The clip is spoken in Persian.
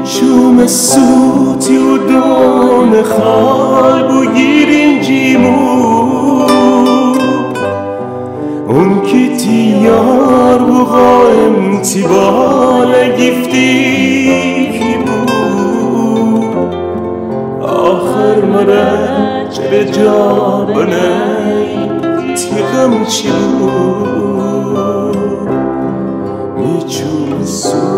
شوم سوتی و دون خال بو گیرین جیمو اون کی تیار بو قایم تی بال گفتی کی بو آخر مرا چه جا بنای تیغم چی بو میچوم سوتی